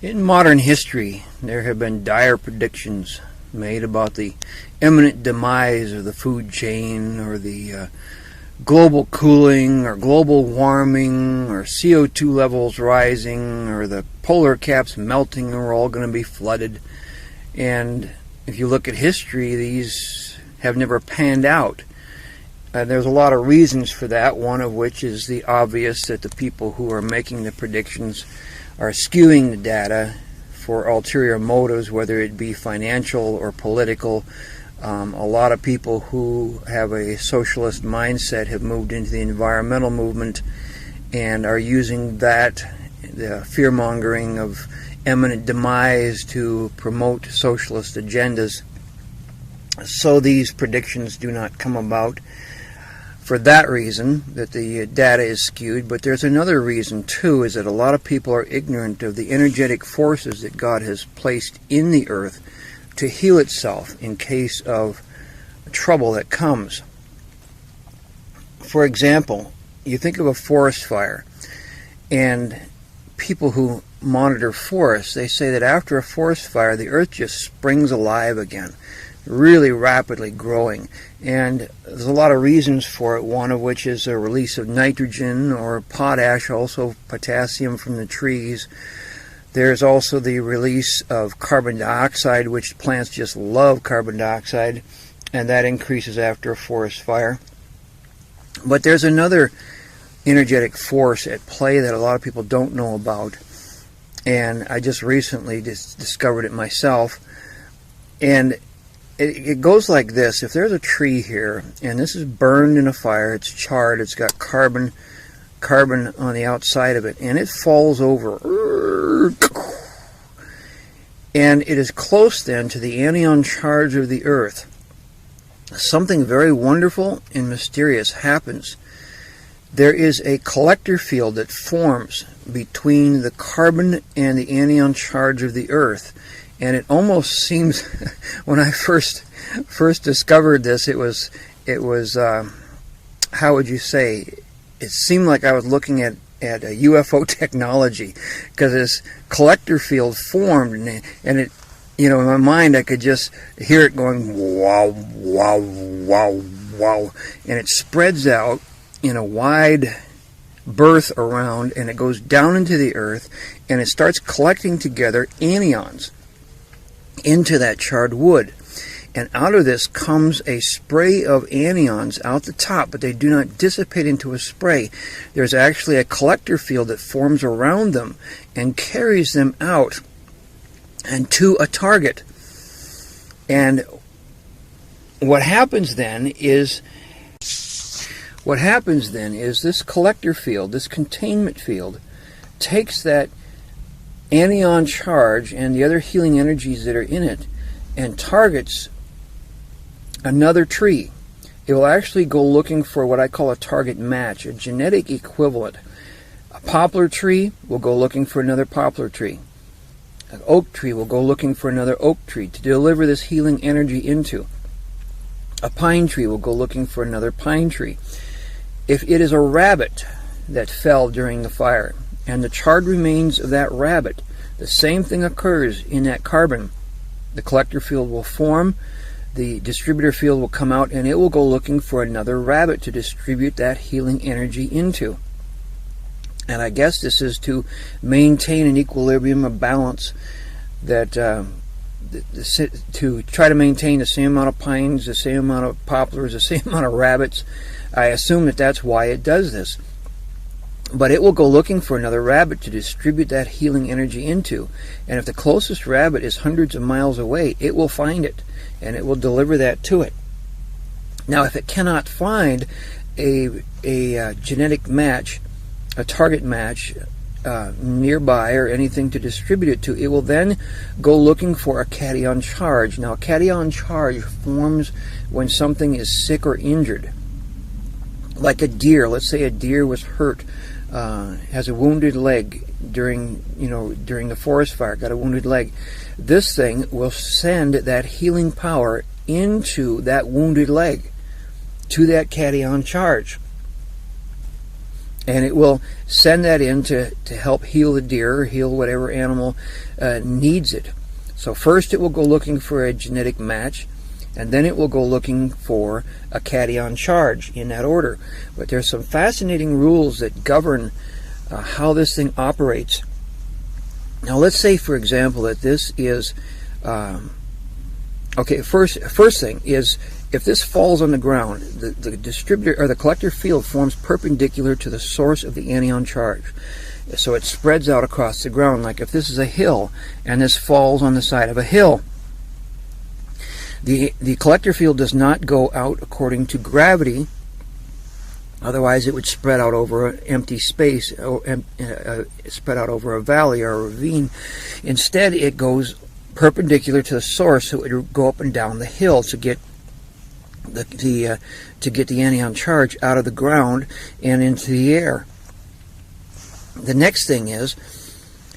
In modern history, there have been dire predictions made about the imminent demise of the food chain, or the global cooling, or global warming, or CO2 levels rising, or the polar caps melting and we're all going to be flooded. And if you look at history, these have never panned out. There's a lot of reasons for that, one of which is the obvious, that the people who are making the predictions are skewing the data for ulterior motives, whether it be financial or political. A lot of people who have a socialist mindset have moved into the environmental movement and are using that, the fear-mongering of imminent demise, to promote socialist agendas. So these predictions do not come about for that reason, that the data is skewed. But there's another reason too, is that a lot of people are ignorant of the energetic forces that God has placed in the earth to heal itself in case of trouble that comes. For example, you think of a forest fire, and people who monitor forests, they say that after a forest fire, the earth just springs alive again, really rapidly growing. And there's a lot of reasons for it, one of which is a release of nitrogen or potash, also potassium from the trees. There's also the release of carbon dioxide, which plants just love carbon dioxide, and that increases after a forest fire. But there's another energetic force at play that a lot of people don't know about, and I just recently discovered it myself. And it goes like this. If there's a tree here, and this is burned in a fire, it's charred, it's got carbon on the outside of it, and it falls over, and it is close then to the anion charge of the earth, something very wonderful and mysterious happens. There is a collector field that forms between the carbon and the anion charge of the earth. And it almost seems, when I first discovered this, it was how would you say, it seemed like I was looking at a UFO technology, because this collector field formed, and it, in my mind I could just hear it going wow, wow, wow, wow, and it spreads out in a wide berth around, and it goes down into the earth, and it starts collecting together anions into that charred wood. And out of this comes a spray of anions out the top, but they do not dissipate into a spray. There's actually a collector field that forms around them and carries them out and to a target. And what happens then is this collector field, this containment field, takes that anion charge and the other healing energies that are in it and targets another tree. It will actually go looking for what I call a target match, a genetic equivalent. A poplar tree will go looking for another poplar tree. An oak tree will go looking for another oak tree to deliver this healing energy into. A pine tree will go looking for another pine tree. If it is a rabbit that fell during the fire, and the charred remains of that rabbit, the same thing occurs in that carbon. The collector field will form, the distributor field will come out, and it will go looking for another rabbit to distribute that healing energy into. And I guess this is to maintain an equilibrium, a balance, that to try to maintain the same amount of pines, the same amount of poplars, the same amount of rabbits. I assume that that's why it does this. But it will go looking for another rabbit to distribute that healing energy into. And if the closest rabbit is hundreds of miles away, it will find it, and it will deliver that to it. Now, if it cannot find a genetic match, a target match nearby, or anything to distribute it to, it will then go looking for a cation charge. Now, a cation charge forms when something is sick or injured. Like a deer. Let's say a deer was hurt, has a wounded leg during the forest fire, got a wounded leg. This thing will send that healing power into that wounded leg, to that cation charge. and it will send that in to help heal the deer or heal whatever animal needs it. So first it will go looking for a genetic match, and then it will go looking for a cation charge, in that order. But there's some fascinating rules that govern how this thing operates. Now let's say, for example, that this is okay. First thing is, if this falls on the ground, the distributor or the collector field forms perpendicular to the source of the anion charge. So it spreads out across the ground. Like if this is a hill and this falls on the side of a hill, the collector field does not go out according to gravity. Otherwise, it would spread out over an empty space, spread out over a valley or a ravine. Instead, it goes perpendicular to the source, so it would go up and down the hill to get the anion charge out of the ground and into the air. The next thing is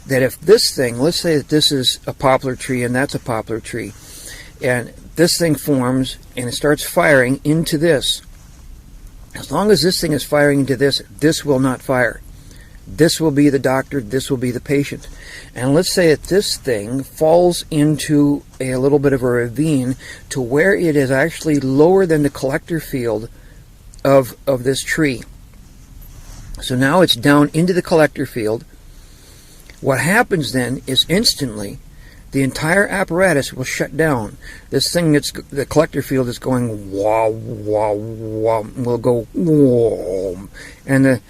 that if this thing, let's say that this is a poplar tree and that's a poplar tree, and this thing forms and it starts firing into this. As long as this thing is firing into this, this will not fire. This will be the doctor, this will be the patient. And let's say that this thing falls into a little bit of a ravine to where it is actually lower than the collector field of this tree. So now it's down into the collector field. What happens then is instantly the entire apparatus will shut down. This thing that's the collector field is going wah wah wah, will go wah, and the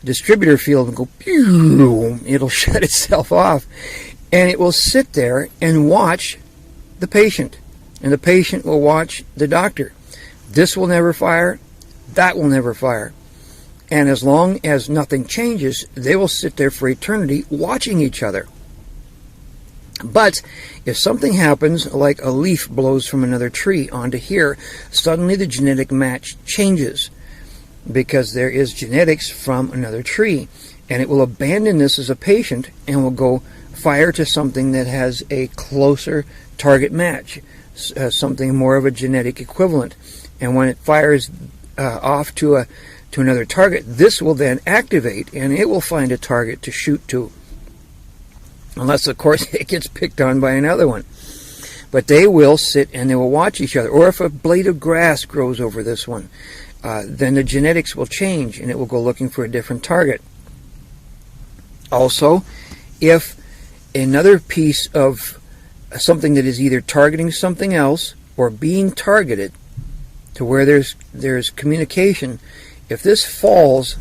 distributor field will go pew. It'll shut itself off, and it will sit there and watch the patient, and the patient will watch the doctor. This will never fire, that will never fire. And as long as nothing changes, they will sit there for eternity watching each other. But if something happens, like a leaf blows from another tree onto here, suddenly the genetic match changes, because there is genetics from another tree, and it will abandon this as a patient and will go fire to something that has a closer target match, something more of a genetic equivalent. And when it fires off to another target, this will then activate, and it will find a target to shoot to. Unless, of course, it gets picked on by another one. But they will sit and they will watch each other. Or if a blade of grass grows over this one, then the genetics will change and it will go looking for a different target. Also, if another piece of something that is either targeting something else or being targeted to where there's communication, if this falls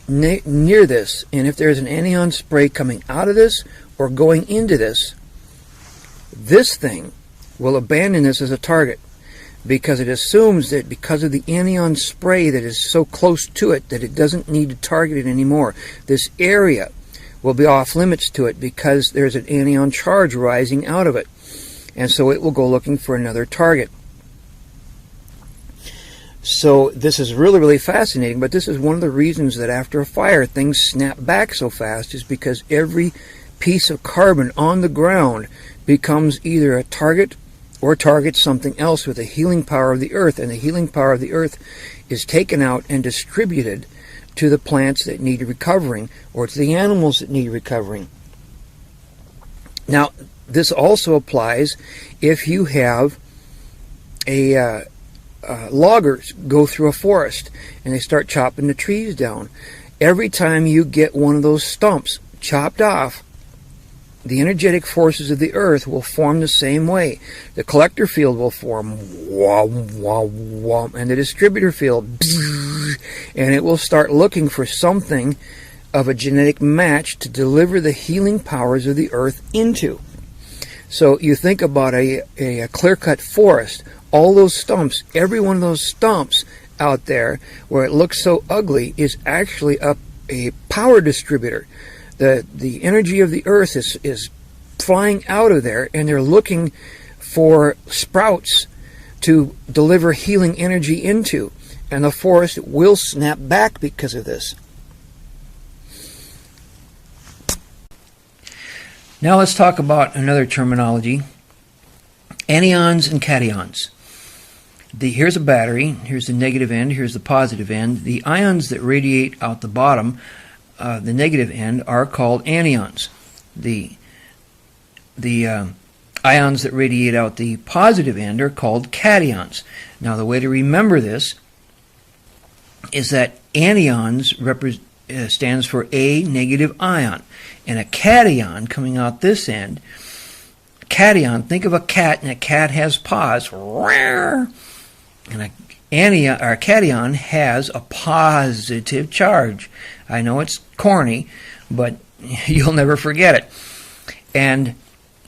near this, and if there's an anion spray coming out of this or going into this, this thing will abandon this as a target, because it assumes that because of the anion spray that is so close to it that it doesn't need to target it anymore. This area will be off limits to it because there's an anion charge rising out of it, and so it will go looking for another target. So this is really, really fascinating, but this is one of the reasons that after a fire things snap back so fast, is because every piece of carbon on the ground becomes either a target or targets something else with the healing power of the earth, and the healing power of the earth is taken out and distributed to the plants that need recovering or to the animals that need recovering. Now, this also applies if you have loggers go through a forest and they start chopping the trees down. Every time you get one of those stumps chopped off, the energetic forces of the earth will form the same way. The collector field will form, wah, wah, wah, and the distributor field, and it will start looking for something of a genetic match to deliver the healing powers of the earth into. So you think about a clear-cut forest, all those stumps, every one of those stumps out there where it looks so ugly is actually a power distributor. The energy of the earth is flying out of there, and they're looking for sprouts to deliver healing energy into, and the forest will snap back because of this. Now let's talk about another terminology: anions and cations. here's a battery, here's the negative end, here's the positive end. The ions that radiate out the bottom, the negative end, are called anions. The ions that radiate out the positive end are called cations. Now, the way to remember this is that anions stands for a negative ion, and a cation coming out this end. Cation, think of a cat, and a cat has paws, and a cation has a positive charge. I know it's corny, but you'll never forget it. And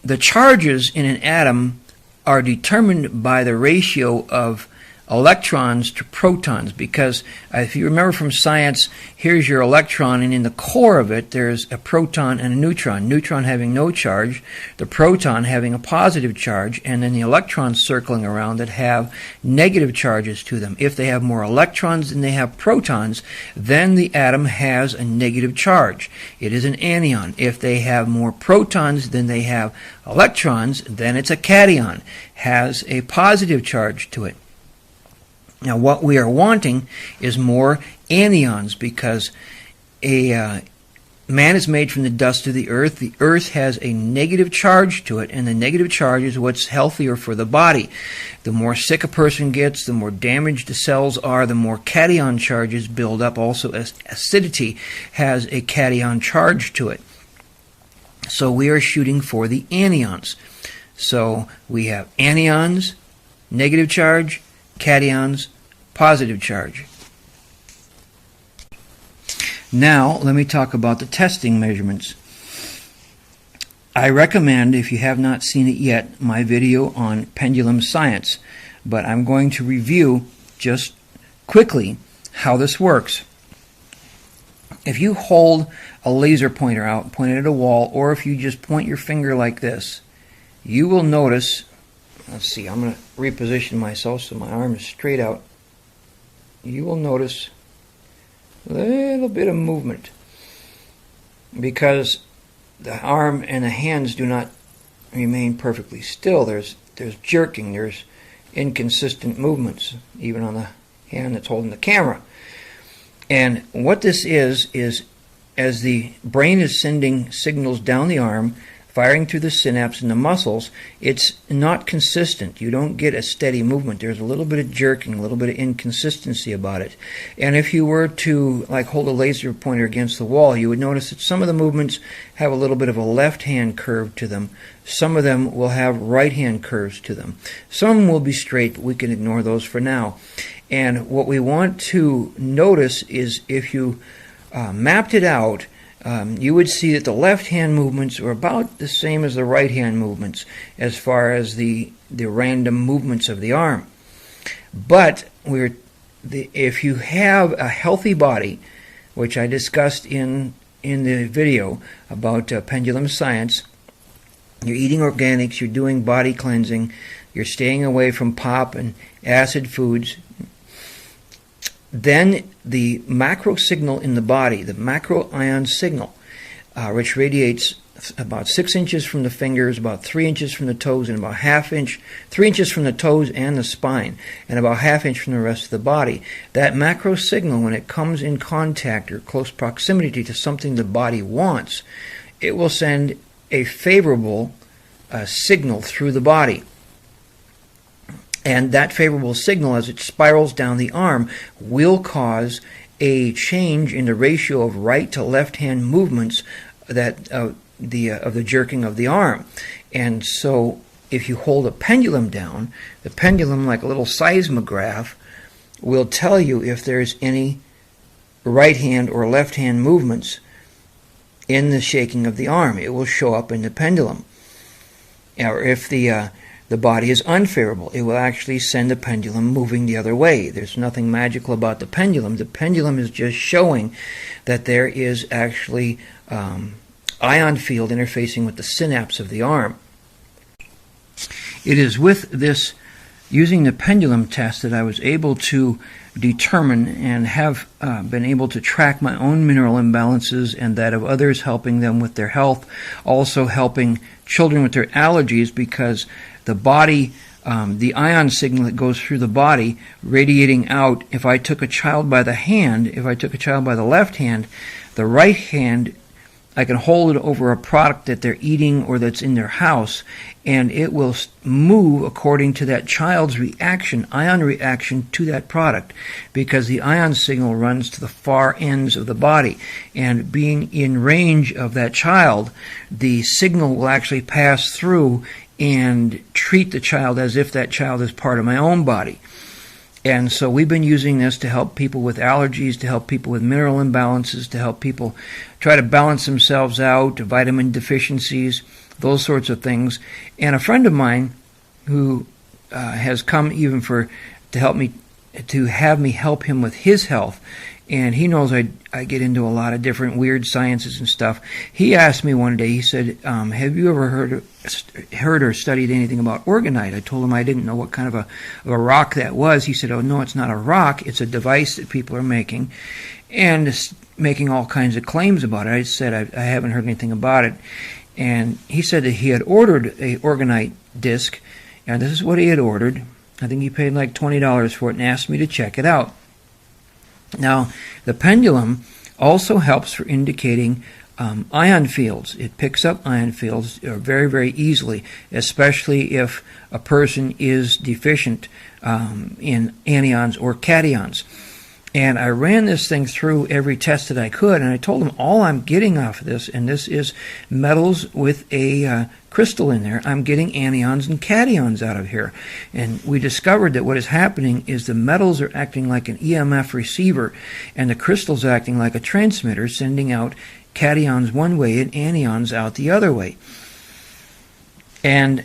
the charges in an atom are determined by the ratio of electrons to protons, because if you remember from science, here's your electron, and in the core of it there's a proton and a neutron. Neutron having no charge, the proton having a positive charge, and then the electrons circling around that have negative charges to them. If they have more electrons than they have protons, then the atom has a negative charge. It is an anion. If they have more protons than they have electrons, then it's a cation, has a positive charge to it. Now, what we are wanting is more anions, because man is made from the dust of the earth. The earth has a negative charge to it, and the negative charge is what's healthier for the body. The more sick a person gets, the more damaged the cells are, the more cation charges build up. Also, acidity has a cation charge to it. So we are shooting for the anions. So we have anions, negative charge, cations, positive charge. Now, let me talk about the testing measurements. I recommend, if you have not seen it yet, my video on pendulum science, but I'm going to review just quickly how this works. If you hold a laser pointer out, point it at a wall, or if you just point your finger like this, you will notice. Let's see, I'm going to reposition myself so my arm is straight out. You will notice a little bit of movement, because the arm and the hands do not remain perfectly still. There's jerking, there's inconsistent movements, even on the hand that's holding the camera. And what this is as the brain is sending signals down the arm, firing through the synapse and the muscles, it's not consistent. You don't get a steady movement. There's a little bit of jerking, a little bit of inconsistency about it. And if you were to hold a laser pointer against the wall, you would notice that some of the movements have a little bit of a left-hand curve to them. Some of them will have right-hand curves to them. Some will be straight, but we can ignore those for now. And what we want to notice is, if you mapped it out, you would see that the left-hand movements are about the same as the right-hand movements as far as the random movements of the arm. But if you have a healthy body, which I discussed in the video about pendulum science, you're eating organics, you're doing body cleansing, you're staying away from pop and acid foods, then the macro signal in the body, the macro ion signal, which radiates about 6 inches from the fingers, about 3 inches from the toes, and about 3 inches from the toes and the spine, and about 1/2 inch from the rest of the body. That macro signal, when it comes in contact or close proximity to something the body wants, it will send a favorable signal through the body. And that favorable signal, as it spirals down the arm, will cause a change in the ratio of right to left-hand movements of the jerking of the arm. And so, if you hold a pendulum down, the pendulum, like a little seismograph, will tell you if there's any right-hand or left-hand movements in the shaking of the arm. It will show up in the pendulum. Or if the body is unfavorable, it will actually send the pendulum moving the other way. There's nothing magical about the pendulum. The pendulum is just showing that there is actually ion field interfacing with the synapse of the arm. It is with this, using the pendulum test, that I was able to determine and have been able to track my own mineral imbalances and that of others, helping them with their health, also helping children with their allergies, because the body the ion signal that goes through the body radiating out. If I took a child by the hand, if I took a child by the left hand, the right hand, I can hold it over a product that they're eating or that's in their house, and it will move according to that child's reaction, ion reaction to that product, because the ion signal runs to the far ends of the body. And being in range of that child, the signal will actually pass through and treat the child as if that child is part of my own body. And so we've been using this to help people with allergies, to help people with mineral imbalances, to help people try to balance themselves out, vitamin deficiencies, those sorts of things. And a friend of mine who has come even to help me, to have me help him with his health, and he knows I get into a lot of different weird sciences and stuff. He asked me one day, he said, have you ever heard or studied anything about orgonite? I told him I didn't know what kind of a rock that was. He said, oh, no, it's not a rock. It's a device that people are making and making all kinds of claims about it. I said, I haven't heard anything about it. And he said that he had ordered a orgonite disc, and this is what he had ordered. I think he paid like $20 for it and asked me to check it out. Now, the pendulum also helps for indicating ion fields. It picks up ion fields very, very easily, especially if a person is deficient in anions or cations. And I ran this thing through every test that I could, and I told them all I'm getting off of this, and this is metals with a crystal in there, I'm getting anions and cations out of here. And we discovered that what is happening is the metals are acting like an EMF receiver, and the crystals acting like a transmitter, sending out cations one way and anions out the other way. And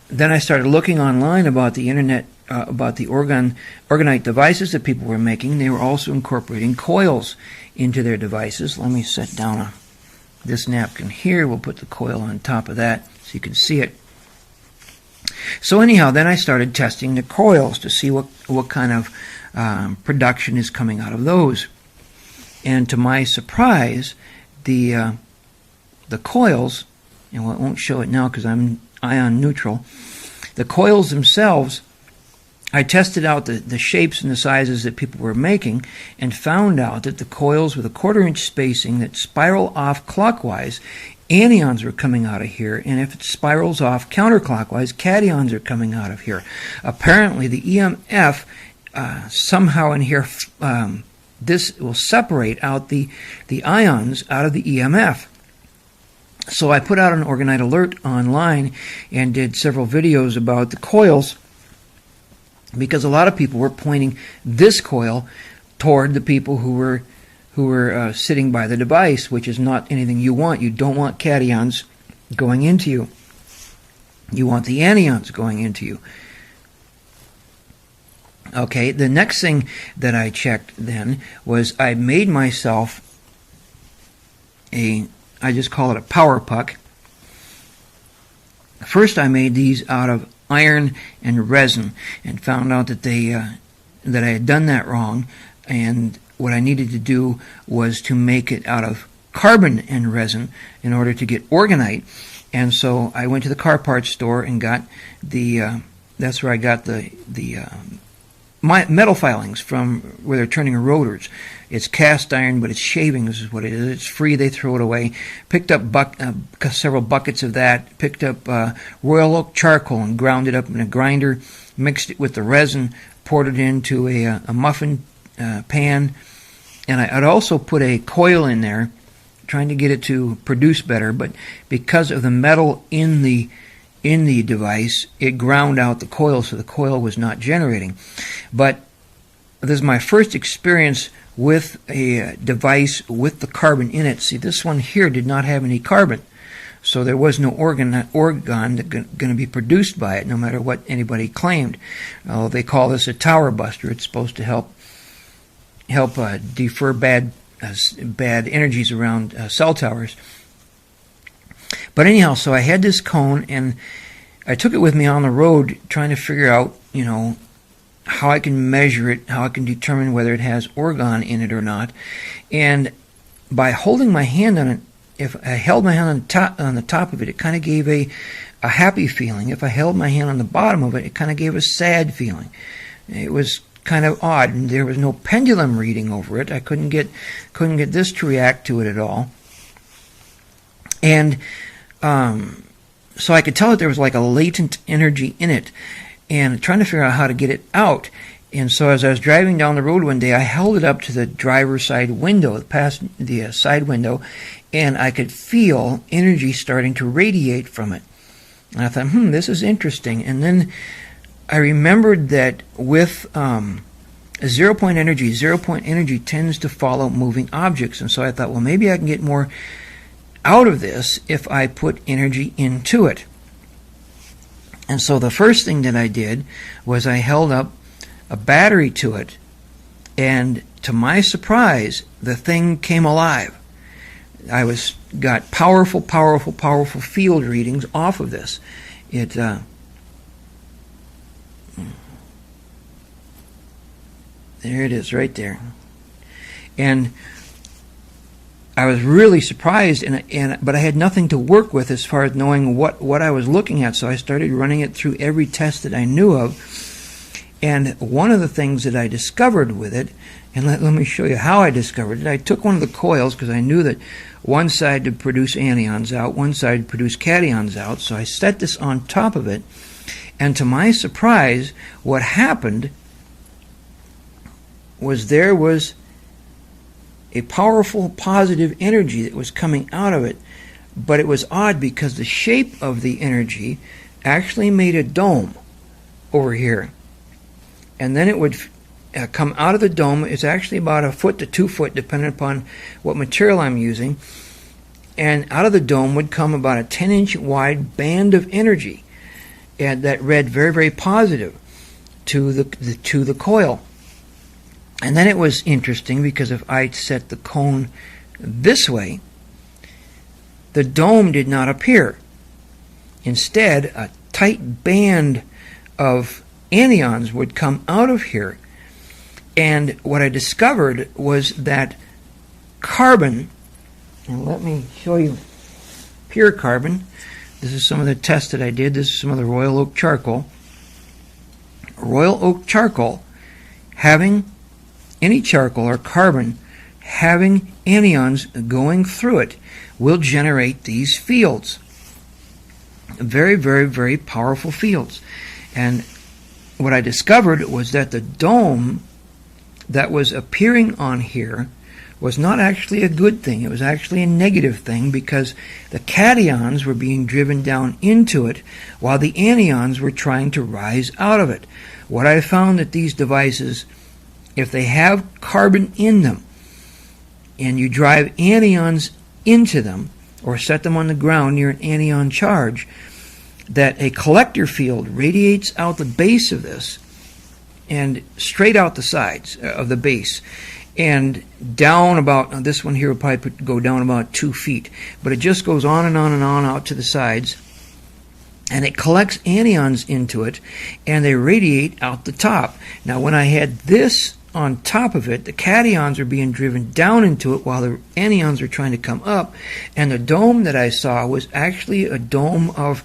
then I started looking online about the internet, about the orgonite devices that people were making. They were also incorporating coils into their devices. Let me set down this napkin here. We'll put the coil on top of that so you can see it. So anyhow, then I started testing the coils to see what kind of production is coming out of those. And to my surprise, the coils, and I won't show it now because I'm ion neutral, the coils themselves, I tested out the shapes and the sizes that people were making and found out that the coils with a 1/4 inch spacing that spiral off clockwise, anions are coming out of here, and if it spirals off counterclockwise, cations are coming out of here. Apparently the EMF somehow in here, this will separate out the ions out of the EMF. So I put out an Orgonite alert online and did several videos about the coils, because a lot of people were pointing this coil toward the people who were sitting by the device, which is not anything you want. You don't want cations going into you. You want the anions going into you. Okay, the next thing that I checked then was I made myself I just call it a power puck. First I made these out of iron and resin and found out that that I had done that wrong, and what I needed to do was to make it out of carbon and resin in order to get orgonite. And so I went to the car parts store and got that's where I got the metal filings from, where they're turning rotors. It's cast iron, but it's shavings is what it is. It's free. They throw it away. Picked up several buckets of that. Picked up royal oak charcoal and ground it up in a grinder. Mixed it with the resin. Poured it into a muffin pan. And I'd also put a coil in there, trying to get it to produce better. But because of the metal in the device, it ground out the coil, so the coil was not generating. But this is my first experience with a device with the carbon in it. See, this one here did not have any carbon, so there was no orgon going to be produced by it, no matter what anybody claimed. They call this a tower buster. It's supposed to help defer bad energies around cell towers. But anyhow, so I had this cone, and I took it with me on the road, trying to figure out, how I can measure it, how I can determine whether it has orgone in it or not. And by holding my hand on it if I held my hand on the top of it, it kind of gave a happy feeling. If I held my hand on the bottom of it, it kind of gave a sad feeling. It was kind of odd, and there was no pendulum reading over it. I couldn't get this to react to it at all. And so I could tell that there was like a latent energy in it, and trying to figure out how to get it out. And so as I was driving down the road one day, I held it up to the driver's side window, past the side window, and I could feel energy starting to radiate from it. And I thought, this is interesting. And then I remembered that with zero-point energy tends to follow moving objects. And so I thought, well, maybe I can get more out of this if I put energy into it. And so the first thing that I did was I held up a battery to it, and to my surprise, the thing came alive. I got powerful field readings off of this. There it is, right there. And I was really surprised, but I had nothing to work with as far as knowing what I was looking at. So I started running it through every test that I knew of. And one of the things that I discovered with it, and let me show you how I discovered it. I took one of the coils because I knew that one side would produce anions out, one side would produce cations out. So I set this on top of it, and to my surprise, what happened was there was a powerful positive energy that was coming out of it. But it was odd because the shape of the energy actually made a dome over here. And then it would come out of the dome. It's actually about 1 foot to 2 foot, depending upon what material I'm using. And out of the dome would come about a 10-inch wide band of energy, and that read very, very positive to the coil. And then it was interesting because if I set the cone this way, the dome did not appear. Instead, a tight band of anions would come out of here. And what I discovered was that carbon, and let me show you pure carbon. This is some of the tests that I did. This is some of the Royal Oak charcoal. Royal Oak charcoal, having any charcoal or carbon having anions going through it, will generate these fields. Very, very, very powerful fields. And what I discovered was that the dome that was appearing on here was not actually a good thing. It was actually a negative thing because the cations were being driven down into it while the anions were trying to rise out of it. What I found that these devices, if they have carbon in them and you drive anions into them or set them on the ground near an anion charge, that a collector field radiates out the base of this and straight out the sides of the base and down about, this one here will probably go down about 2 feet, but it just goes on and on and on out to the sides, and it collects anions into it and they radiate out the top. Now when I had this on top of it, the cations are being driven down into it while the anions are trying to come up, and the dome that I saw was actually a dome of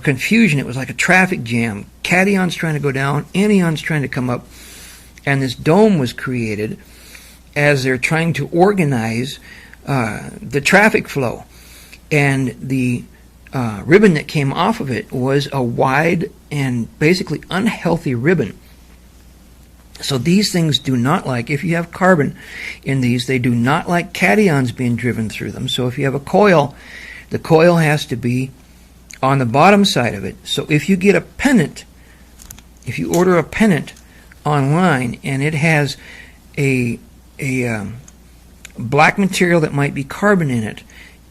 confusion. It was like a traffic jam. Cations trying to go down, anions trying to come up, and this dome was created as they're trying to organize the traffic flow. And the ribbon that came off of it was a wide and basically unhealthy ribbon. So these things do not like, if you have carbon in these, they do not like cations being driven through them. So if you have a coil, the coil has to be on the bottom side of it. So if you get a pennant, if you order a pennant online and it has a black material that might be carbon in it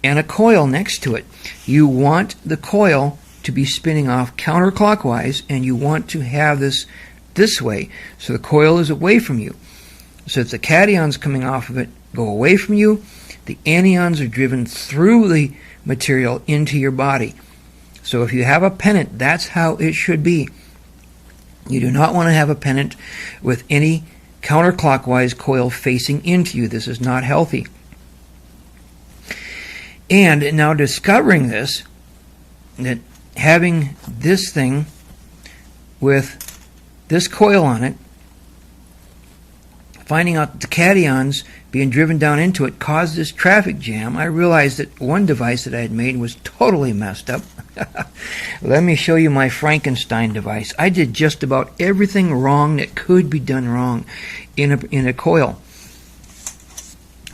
and a coil next to it, you want the coil to be spinning off counterclockwise, and you want to have this way, so the coil is away from you. So that the cations coming off of it go away from you, the anions are driven through the material into your body. So if you have a pennant, that's how it should be. You do not want to have a pennant with any counterclockwise coil facing into you. This is not healthy. And now discovering this, that having this thing with this coil on it, finding out that the cations being driven down into it caused this traffic jam, I realized that one device that I had made was totally messed up. Let me show you my Frankenstein device. I did just about everything wrong that could be done wrong in a coil.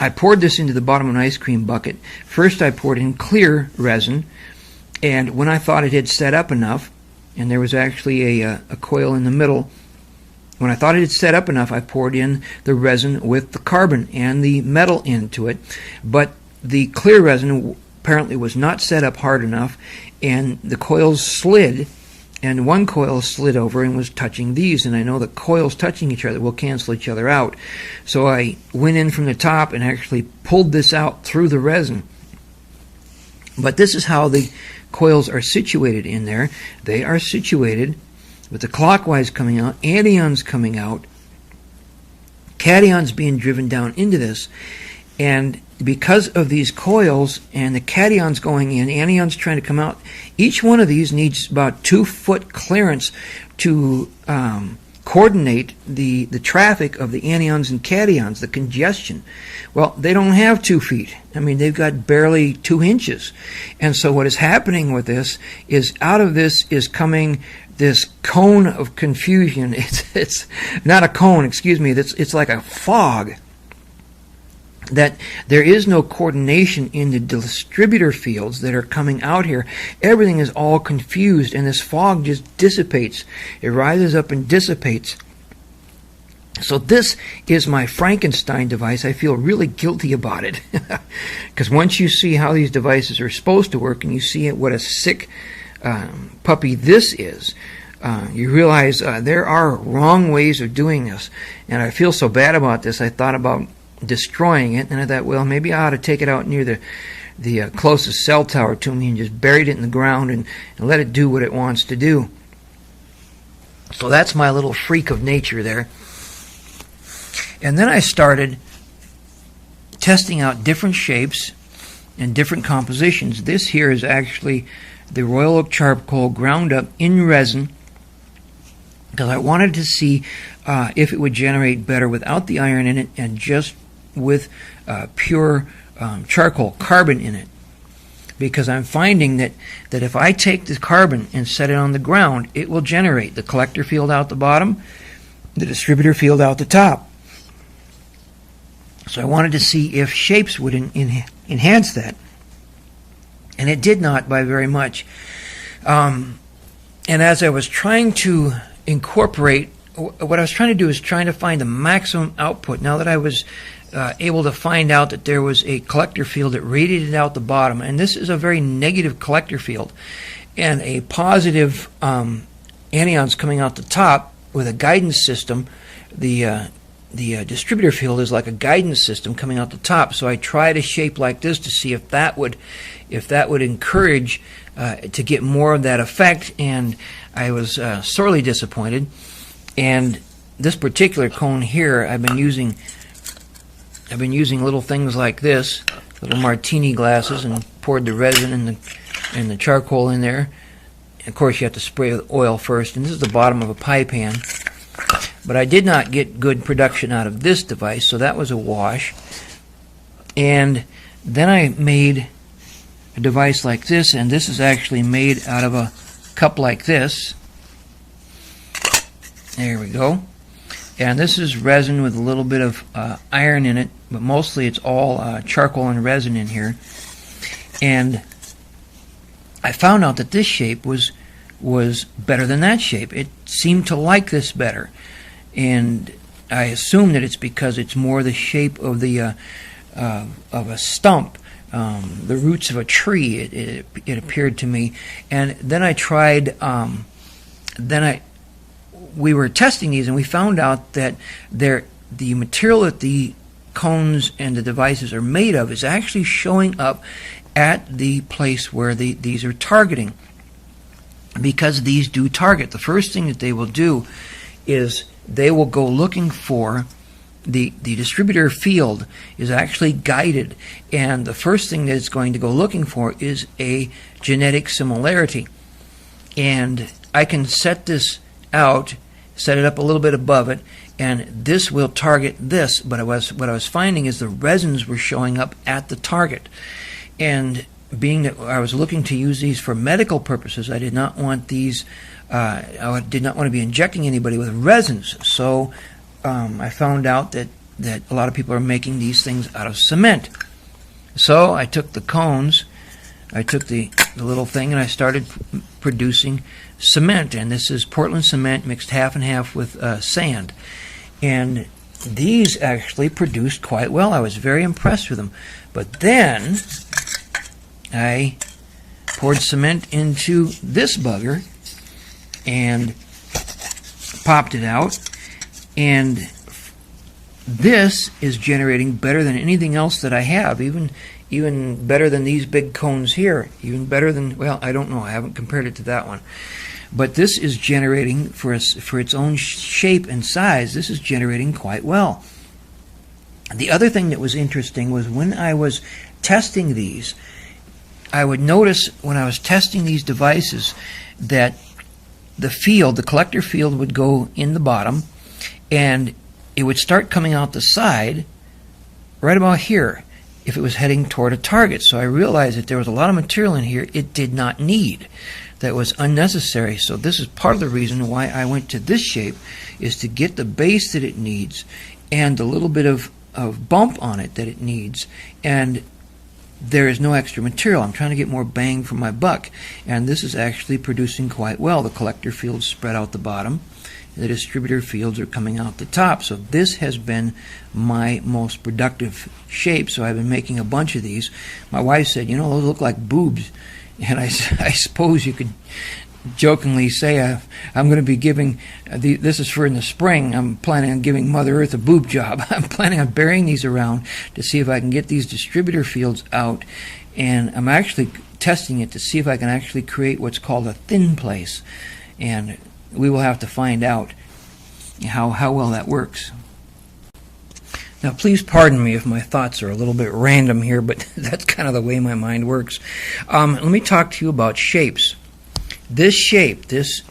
I poured this into the bottom of an ice cream bucket. First I poured in clear resin, and when I thought it had set up enough, and there was actually a coil in the middle, when I thought it had set up enough, I poured in the resin with the carbon and the metal into it. But the clear resin apparently was not set up hard enough, and the coils slid, and one coil slid over and was touching these, and I know that coils touching each other will cancel each other out. So I went in from the top and actually pulled this out through the resin. But this is how the coils are situated in there. They are situated with the clockwise coming out, anions coming out, cations being driven down into this. And because of these coils and the cations going in, anions trying to come out, each one of these needs about 2-foot clearance to coordinate the traffic of the anions and cations, the congestion. Well, they don't have 2 feet. I mean, they've got barely 2 inches. And so what is happening with this is, out of this is coming this cone of confusion. It's not a cone, excuse me. It's like a fog. That there is no coordination in the distributor fields that are coming out here. Everything is all confused, and this fog just dissipates. It rises up and dissipates. So this is my Frankenstein device. I feel really guilty about it. Because once you see how these devices are supposed to work, and you see what a sick puppy this is, you realize there are wrong ways of doing this. And I feel so bad about this, I thought about destroying it, and I thought, well, maybe I ought to take it out near the closest cell tower to me and just buried it in the ground and let it do what it wants to do. So that's my little freak of nature there. And then I started testing out different shapes and different compositions. This here is actually the Royal Oak charcoal ground up in resin, because I wanted to see if it would generate better without the iron in it and just with pure charcoal, carbon in it. Because I'm finding that if I take the carbon and set it on the ground, it will generate the collector field out the bottom, the distributor field out the top. So I wanted to see if shapes would enhance that. And it did not by very much. And as I was trying to incorporate, what I was trying to do is trying to find the maximum output. Now that I was able to find out that there was a collector field that radiated out the bottom, and this is a very negative collector field, and a positive anions coming out the top with a guidance system. The distributor field is like a guidance system coming out the top. So I tried a shape like this to see if that would encourage to get more of that effect, and I was sorely disappointed. And this particular cone here, I've been using little things like this, little martini glasses, and poured the resin and the charcoal in there. Of course, you have to spray with oil first, and this is the bottom of a pie pan. But I did not get good production out of this device, so that was a wash. And then I made a device like this, and this is actually made out of a cup like this. There we go. And this is resin with a little bit of iron in it, but mostly it's all charcoal and resin in here. And I found out that this shape was better than that shape. It seemed to like this better. And I assume that it's because it's more the shape of the of a stump, the roots of a tree. It appeared to me. And then I tried. We were testing these, and we found out that the material that the cones and the devices are made of is actually showing up at the place where these are targeting. Because these do target. The first thing that they will do is they will go looking for the distributor field is actually guided, and the first thing that it's going to go looking for is a genetic similarity. And I can set this out, set it up a little bit above it, and this will target this. But what I was finding is the resins were showing up at the target. And being that I was looking to use these for medical purposes, I did not want these, I did not want to be injecting anybody with resins. So I found out that a lot of people are making these things out of cement. So I took the cones, I took the little thing, and I started producing cement. And this is Portland cement mixed half and half with sand. And these actually produced quite well. I was very impressed with them. But then I poured cement into this bugger and popped it out, and this is generating better than anything else that I have, even better than these big cones here, even better than, well, I don't know, I haven't compared it to that one. But this is generating, for its own shape and size, this is generating quite well. The other thing that was interesting was when I was testing these, I would notice when I was testing these devices that the collector field would go in the bottom, and it would start coming out the side right about here if it was heading toward a target. So I realized that there was a lot of material in here it did not need, that was unnecessary. So this is part of the reason why I went to this shape, is to get the base that it needs and the little bit of bump on it that it needs, and there is no extra material. I'm trying to get more bang for my buck, and this is actually producing quite well. The collector fields spread out the bottom, the distributor fields are coming out the top. So this has been my most productive shape. So I've been making a bunch of these. My wife said, you know, those look like boobs, and I suppose you could jokingly say I'm going to be giving this is for in the spring. I'm planning on giving Mother Earth a boob job. I'm planning on burying these around to see if I can get these distributor fields out, and I'm actually testing it to see if I can actually create what's called a thin place, and we will have to find out how well that works. Now, please pardon me if my thoughts are a little bit random here, but that's kind of the way my mind works. Let me talk to you about shapes. This shape, this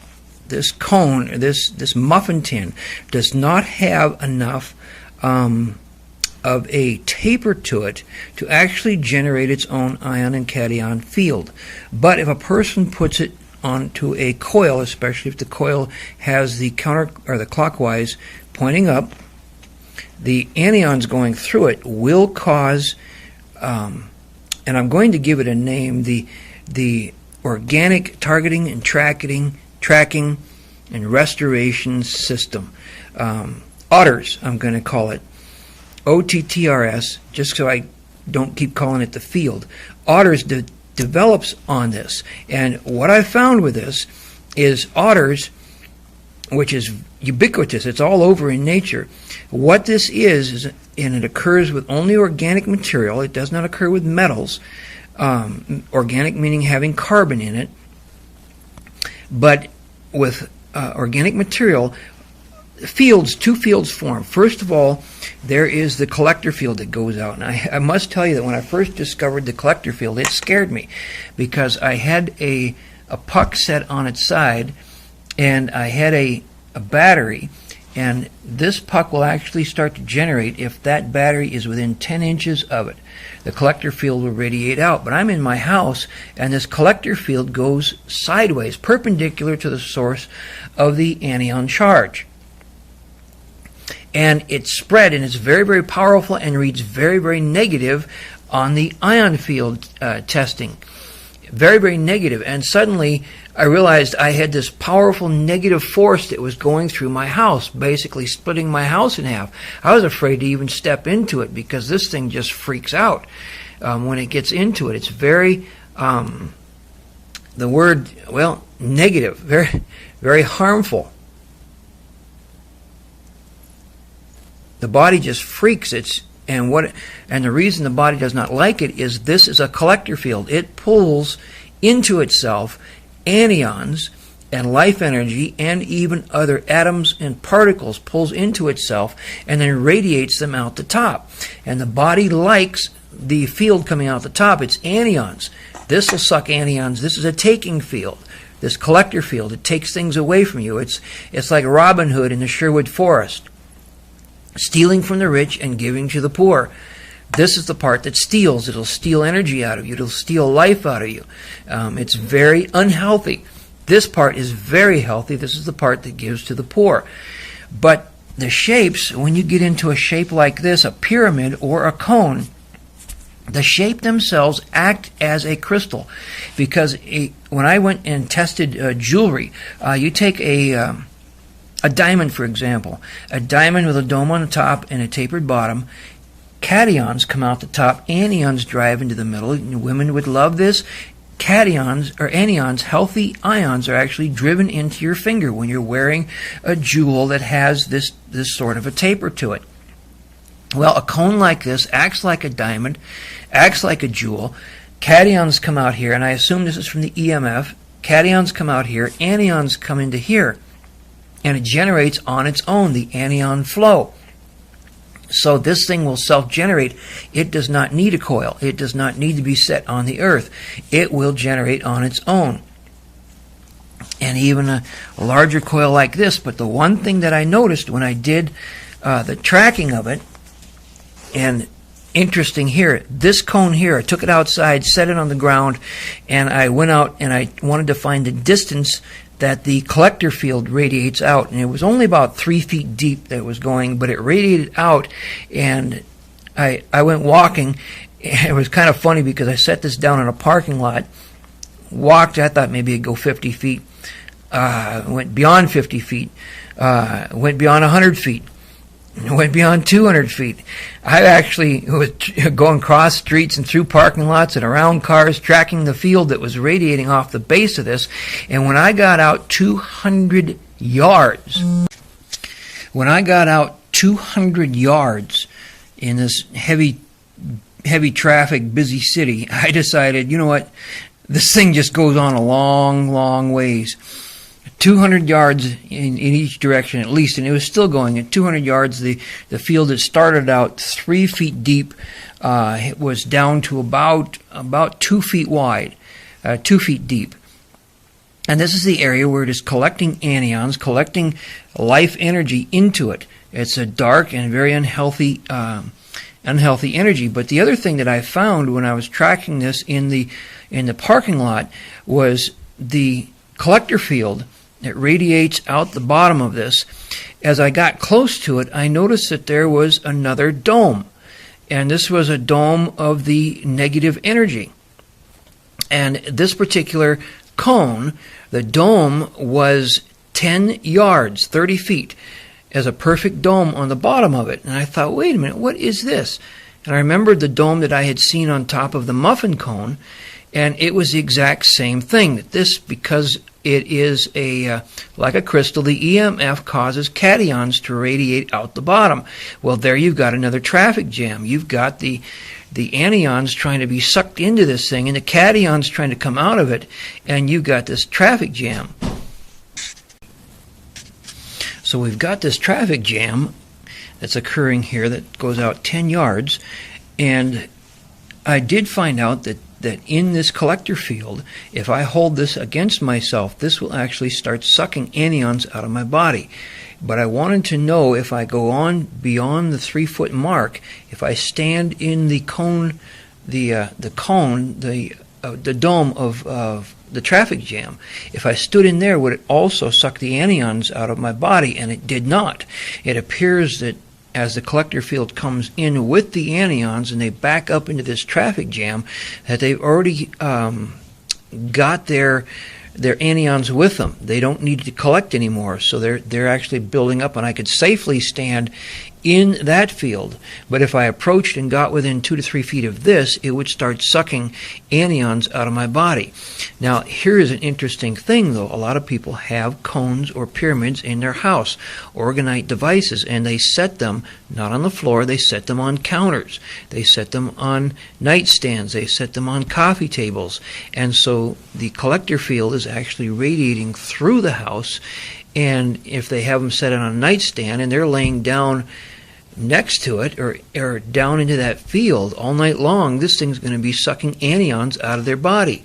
cone, this muffin tin, does not have enough of a taper to it to actually generate its own ion and cation field. But if a person puts it onto a coil, especially if the coil has the counter or the clockwise pointing up, the anions going through it will cause, and I'm going to give it a name, the organic targeting and tracking and restoration system. OTTRS, I'm going to call it. OTTRS, just so I don't keep calling it the field. OTTRS develops on this. And what I found with this is OTTRS, which is ubiquitous, it's all over in nature. What this is, and it occurs with only organic material, it does not occur with metals. Organic meaning having carbon in it, but with organic material, two fields form. First of all, there is the collector field that goes out, and I must tell you that when I first discovered the collector field, it scared me, because I had a puck set on its side, and I had a battery, and this puck will actually start to generate if that battery is within 10 inches of it. The collector field will radiate out. But I'm in my house, and this collector field goes sideways, perpendicular to the source of the anion charge. And it's spread, and it's very, very powerful, and reads very, very negative on the ion field testing. Very, very negative. And suddenly I realized I had this powerful negative force that was going through my house, basically splitting my house in half. I was afraid to even step into it, because this thing just freaks out when it gets into it. It's very, the word, well, negative, very, very harmful. The body just freaks. And the reason the body does not like it is this is a collector field. It pulls into itself anions and life energy and even other atoms and particles, pulls into itself and then radiates them out the top. And the body likes the field coming out the top. It's anions. This will suck anions. This is a taking field. This collector field, it takes things away from you. It's like Robin Hood in the Sherwood Forest, stealing from the rich and giving to the poor. This is the part that steals. It'll steal energy out of you. It'll steal life out of you. It's very unhealthy. This part is very healthy. This is the part that gives to the poor. But the shapes, when you get into a shape like this, a pyramid or a cone, the shape themselves act as a crystal, because when I went and tested jewelry, you take a diamond, for example, a diamond with a dome on the top and a tapered bottom. Cations come out the top, anions drive into the middle. Women would love this. Cations or anions, healthy ions, are actually driven into your finger when you're wearing a jewel that has this sort of a taper to it. Well, a cone like this acts like a diamond, acts like a jewel. Cations come out here, and I assume this is from the EMF. Cations come out here, anions come into here, and it generates on its own the anion flow. So this thing will self-generate. It does not need a coil. It does not need to be set on the earth. It will generate on its own. And even a larger coil like this. But the one thing that I noticed when I did the tracking of it, and interesting here, this cone here, I took it outside, set it on the ground, and I went out and I wanted to find the distance that the collector field radiates out. And it was only about 3 feet deep that it was going, but it radiated out, and I went walking. It was kind of funny because I set this down in a parking lot, walked, I thought maybe it'd go 50 feet, went beyond 50 feet, went beyond 100 feet, went beyond 200 feet. I actually was going across streets and through parking lots and around cars, tracking the field that was radiating off the base of this. And when I got out 200 yards, in this heavy traffic, busy city, I decided, you know what, this thing just goes on a long, long ways. 200 yards in each direction at least, and it was still going at 200 yards. The field that started out 3 feet deep, it was down to about 2 feet wide, 2 feet deep. And this is the area where it is collecting anions, collecting life energy into it. It's a dark and very unhealthy energy. But the other thing that I found when I was tracking this in the parking lot was the collector field. It radiates out the bottom of this. As I got close to it, I noticed that there was another dome. And this was a dome of the negative energy. And this particular cone, the dome was 10 yards, 30 feet, as a perfect dome on the bottom of it. And I thought, wait a minute, what is this? And I remembered the dome that I had seen on top of the muffin cone, and it was the exact same thing. That this, because it is like a crystal, the EMF causes cations to radiate out the bottom. Well, there you've got another traffic jam. You've got the anions trying to be sucked into this thing, and the cations trying to come out of it, and you've got this traffic jam. So we've got this traffic jam that's occurring here that goes out 10 yards, and I did find out that in this collector field, if I hold this against myself, this will actually start sucking anions out of my body. But I wanted to know if I go on beyond the 3 foot mark, if I stand in the cone, the dome of the traffic jam, if I stood in there, would it also suck the anions out of my body? And it did not. It appears that as the collector field comes in with the anions and they back up into this traffic jam, that they've already got their anions with them. They don't need to collect anymore, so they're actually building up, and I could safely stand in that field. But if I approached and got within 2 to 3 feet of this, it would start sucking anions out of my body. Now, here is an interesting thing, though. A lot of people have cones or pyramids in their house, orgonite devices, and they set them not on the floor, they set them on counters. They set them on nightstands. They set them on coffee tables. And so the collector field is actually radiating through the house. And if they have them set on a nightstand and they're laying down next to it or down into that field all night long, this thing's going to be sucking anions out of their body.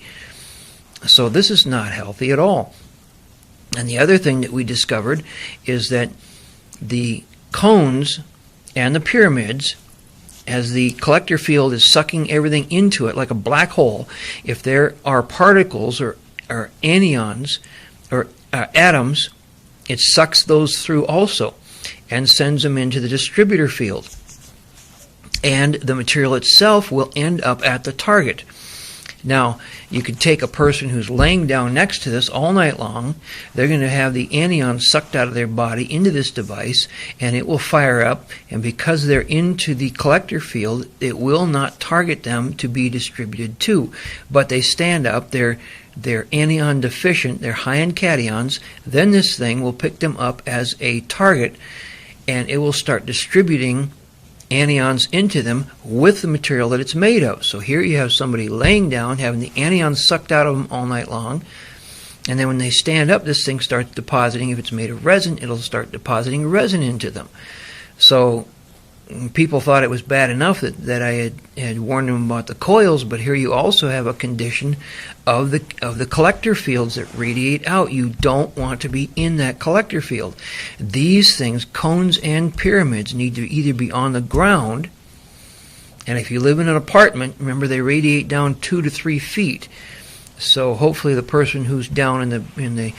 So this is not healthy at all. And the other thing that we discovered is that the cones and the pyramids, as the collector field is sucking everything into it like a black hole, if there are particles or anions or atoms, it sucks those through also and sends them into the distributor field. And the material itself will end up at the target. Now, you could take a person who's laying down next to this all night long. They're going to have the anions sucked out of their body into this device, and it will fire up. And because they're into the collector field, it will not target them to be distributed to. But they stand up, they're anion deficient, they're high in cations, then this thing will pick them up as a target, and it will start distributing anions into them with the material that it's made of. So here you have somebody laying down, having the anions sucked out of them all night long, and then when they stand up, this thing starts depositing. If it's made of resin, it'll start depositing resin into them. So people thought it was bad enough that I had warned them about the coils, but here you also have a condition of the collector fields that radiate out. You don't want to be in that collector field. These things, cones and pyramids, need to either be on the ground, and if you live in an apartment, remember they radiate down 2 to 3 feet. So hopefully the person who's down in the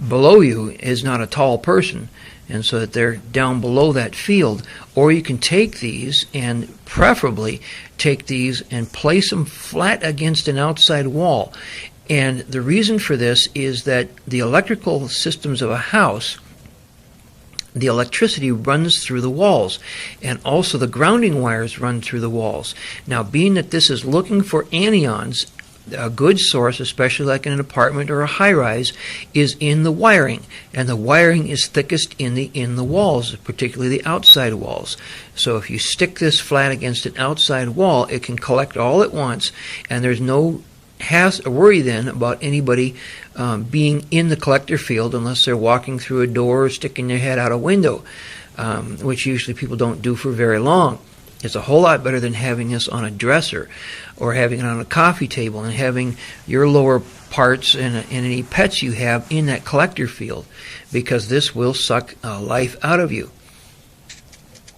below you is not a tall person, and so that they're down below that field. Or you can take these and preferably take these and place them flat against an outside wall. And the reason for this is that the electrical systems of a house, the electricity runs through the walls, and also the grounding wires run through the walls. Now, being that this is looking for anions, a good source, especially like in an apartment or a high-rise, is in the wiring, and the wiring is thickest in the walls, particularly the outside walls. So if you stick this flat against an outside wall, it can collect all at once, and there's no worry then about anybody being in the collector field unless they're walking through a door or sticking their head out a window, which usually people don't do for very long. It's a whole lot better than having this on a dresser or having it on a coffee table and having your lower parts and any pets you have in that collector field, because this will suck life out of you.